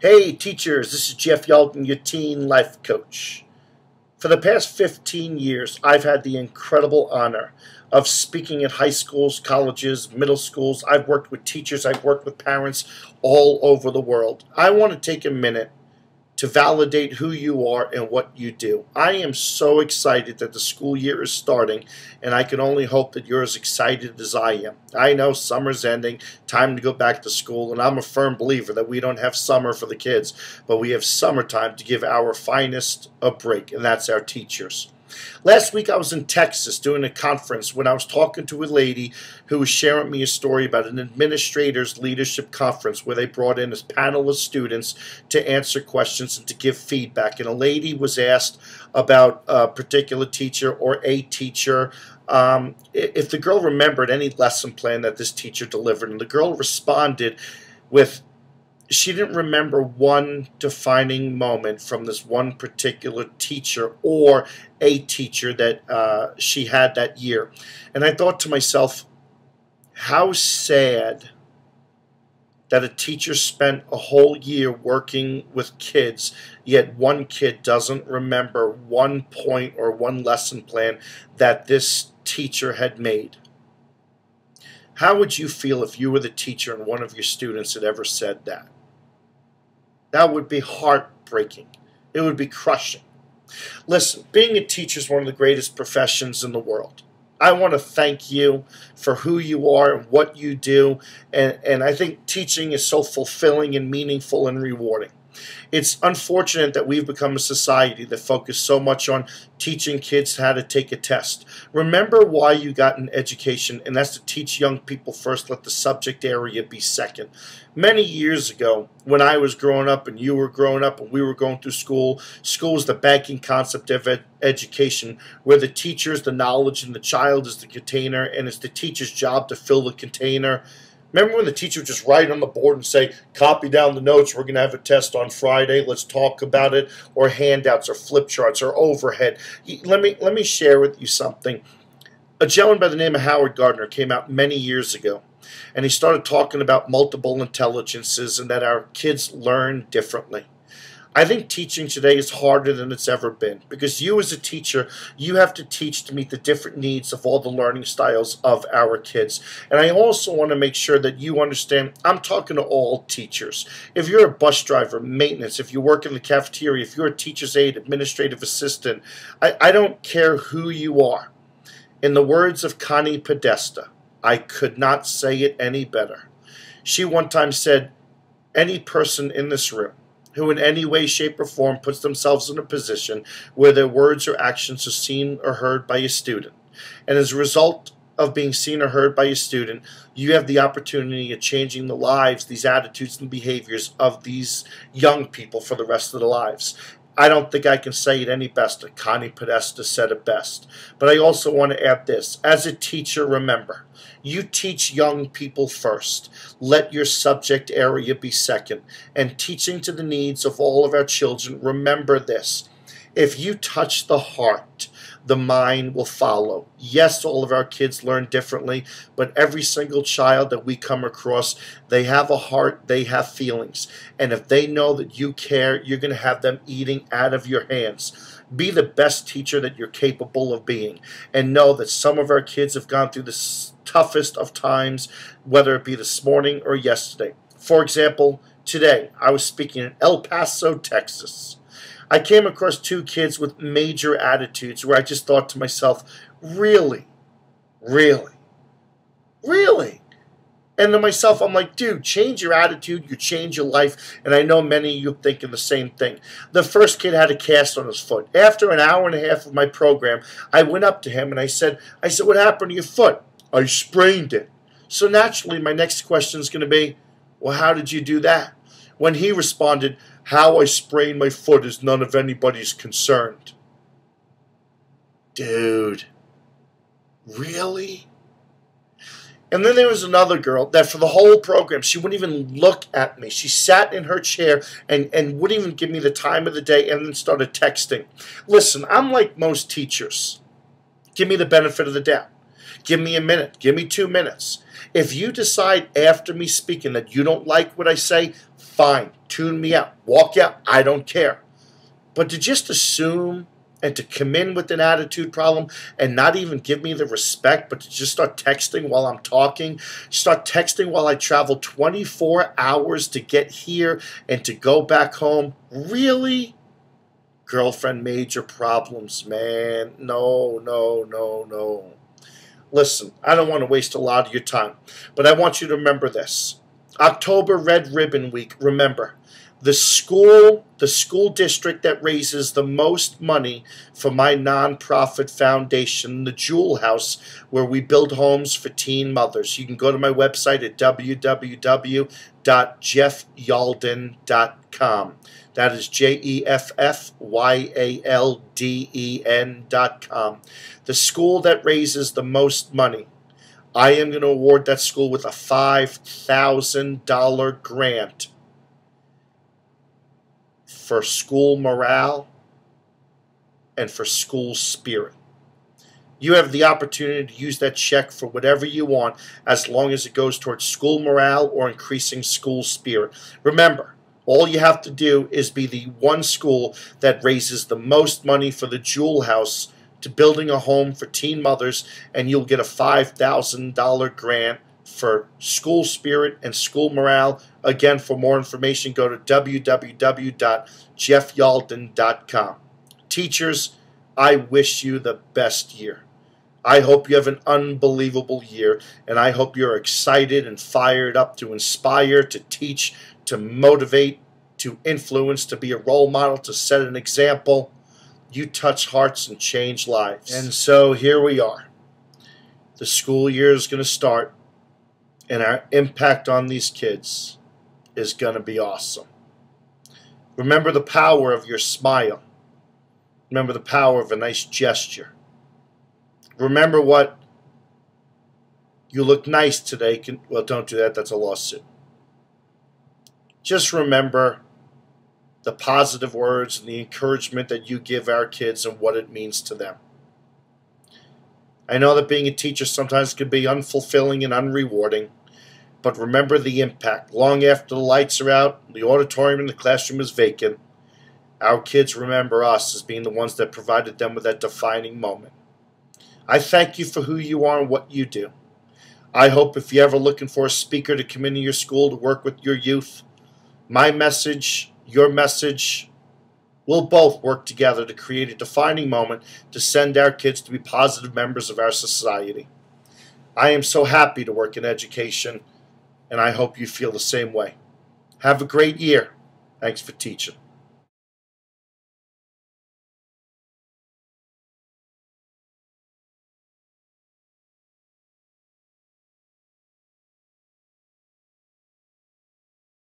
Hey teachers, this is Jeff Yelton, your teen life coach. For the past 15 years, I've had the incredible honor of speaking at high schools, colleges, middle schools. I've worked with teachers, I've worked with parents all over the world. I want to take a minute to validate who you are and what you do. I am so excited that the school year is starting, and I can only hope that you're as excited as I am. I know summer's ending, time to go back to school, and I'm a firm believer that we don't have summer for the kids, but we have summertime to give our finest a break, and that's our teachers. Last week I was in Texas doing a conference when I was talking to a lady who was sharing me a story about an administrator's leadership conference where they brought in a panel of students to answer questions and to give feedback. And a lady was asked about a particular teacher or a teacher, if the girl remembered any lesson plan that this teacher delivered. And the girl responded with, she didn't remember one defining moment from this one particular teacher or a teacher that she had that year. And I thought to myself, how sad that a teacher spent a whole year working with kids, yet one kid doesn't remember one point or one lesson plan that this teacher had made. How would you feel if you were the teacher and one of your students had ever said that? That would be heartbreaking. It would be crushing. Listen, being a teacher is one of the greatest professions in the world. I want to thank you for who you are and what you do, and I think teaching is so fulfilling and meaningful and rewarding. It's unfortunate that we've become a society that focuses so much on teaching kids how to take a test. Remember why you got an education, and that's to teach young people first, let the subject area be second. Many years ago, when I was growing up and you were growing up and we were going through school, school is the banking concept of education, where the teacher is the knowledge and the child is the container, and it's the teacher's job to fill the container. Remember when the teacher would just write on the board and say, copy down the notes, we're going to have a test on Friday, let's talk about it, or handouts or flip charts or overhead. Let me share with you something. A gentleman by the name of Howard Gardner came out many years ago, and he started talking about multiple intelligences and that our kids learn differently. I think teaching today is harder than it's ever been because you as a teacher, you have to teach to meet the different needs of all the learning styles of our kids. And I also want to make sure that you understand, I'm talking to all teachers. If you're a bus driver, maintenance, if you work in the cafeteria, if you're a teacher's aide, administrative assistant, I don't care who you are. In the words of Connie Podesta, I could not say it any better. She one time said, any person in this room who in any way, shape, or form puts themselves in a position where their words or actions are seen or heard by a student, and as a result of being seen or heard by a student, you have the opportunity of changing the lives, these attitudes and behaviors of these young people for the rest of their lives. I don't think I can say it any best. Connie Podesta said it best. But I also want to add this. As a teacher, remember, you teach young people first. Let your subject area be second. And teaching to the needs of all of our children, remember this. If you touch the heart, the mind will follow. Yes, all of our kids learn differently, but every single child that we come across, they have a heart, they have feelings. And if they know that you care, you're going to have them eating out of your hands. Be the best teacher that you're capable of being. And know that some of our kids have gone through the toughest of times, whether it be this morning or yesterday. For example, today, I was speaking in El Paso, Texas. I came across two kids with major attitudes where I just thought to myself, really? Really? Really? And to myself, I'm like, dude, change your attitude, you change your life, and I know many of you thinking the same thing. The first kid had a cast on his foot. After an hour and a half of my program, I went up to him and I said, what happened to your foot? I sprained it. So naturally, my next question is going to be, well, how did you do that? When he responded, how I sprained my foot is none of anybody's concerned. Dude, really? And then there was another girl that for the whole program, she wouldn't even look at me. She sat in her chair and wouldn't even give me the time of the day and then started texting. Listen, I'm like most teachers. Give me the benefit of the doubt. Give me a minute. Give me 2 minutes. If you decide after me speaking that you don't like what I say, fine. Tune me out. Walk out. I don't care. But to just assume and to come in with an attitude problem and not even give me the respect, but to just start texting while I'm talking, start texting while I travel 24 hours to get here and to go back home. Really? Girlfriend, major problems, man. No, no, no, no. Listen, I don't want to waste a lot of your time, but I want you to remember this. October Red Ribbon Week, remember, the school district that raises the most money for my nonprofit foundation, the Jewel House, where we build homes for teen mothers. You can go to my website at www.jeffyalden.com. That is JEFFYALDEN.com. The school that raises the most money. I am going to award that school with a $5,000 grant for school morale and for school spirit. You have the opportunity to use that check for whatever you want as long as it goes towards school morale or increasing school spirit. Remember, all you have to do is be the one school that raises the most money for the Jewel House to building a home for teen mothers, and you'll get a $5,000 grant for school spirit and school morale. Again, for more information, go to www.jeffyalden.com. Teachers, I wish you the best year. I hope you have an unbelievable year, and I hope you're excited and fired up to inspire, to teach, to motivate, to influence, to be a role model, to set an example. You touch hearts and change lives. And so here we are. The school year is going to start, and our impact on these kids is going to be awesome. Remember the power of your smile. Remember the power of a nice gesture. Remember what you look nice today. Well, don't do that. That's a lawsuit. Just remember the positive words and the encouragement that you give our kids and what it means to them. I know that being a teacher sometimes can be unfulfilling and unrewarding, but remember the impact. Long after the lights are out, the auditorium and the classroom is vacant, our kids remember us as being the ones that provided them with that defining moment. I thank you for who you are and what you do. I hope if you're ever looking for a speaker to come into your school to work with your youth, my message, your message, we'll both work together to create a defining moment to send our kids to be positive members of our society. I am so happy to work in education, and I hope you feel the same way. Have a great year. Thanks for teaching.